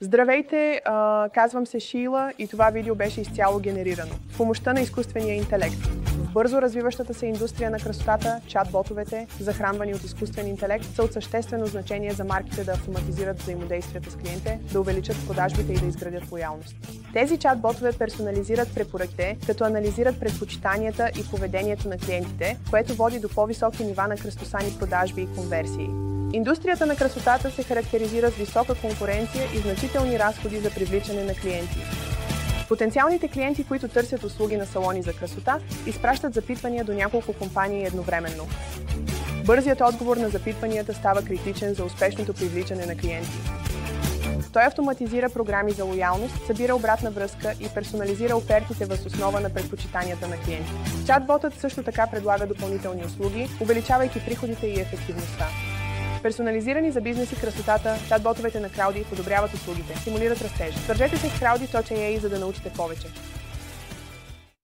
Здравейте, казвам се Шийла и това видео беше изцяло генерирано с помощта на изкуствения интелект. В бързо развиващата се индустрия на красотата, чат-ботовете, захранвани от изкуствен интелект, са от съществено значение за марките да автоматизират взаимодействията с клиентите, да увеличат продажбите и да изградят лоялност. Тези чат-ботове персонализират препоръките, като анализират предпочитанията и поведението на клиентите, което води до по-високи нива на кръстосани продажби и конверсии. Индустрията на красотата се характеризира с висока конкуренция и значителни разходи за привличане на клиенти. Потенциалните клиенти, които търсят услуги на салони за красота, изпращат запитвания до няколко компании едновременно. Бързият отговор на запитванията става критичен за успешното привличане на клиенти. Той автоматизира програми за лоялност, събира обратна връзка и персонализира офертите въз основа на предпочитанията на клиенти. Чат-ботът също така предлага допълнителни услуги, увеличавайки приходите и ефективността. Персонализирани за бизнес и красотата, чат-ботовете на Crowdy подобряват услугите, стимулират растеж. Свържете се с Crowdy.ai, за да научите повече.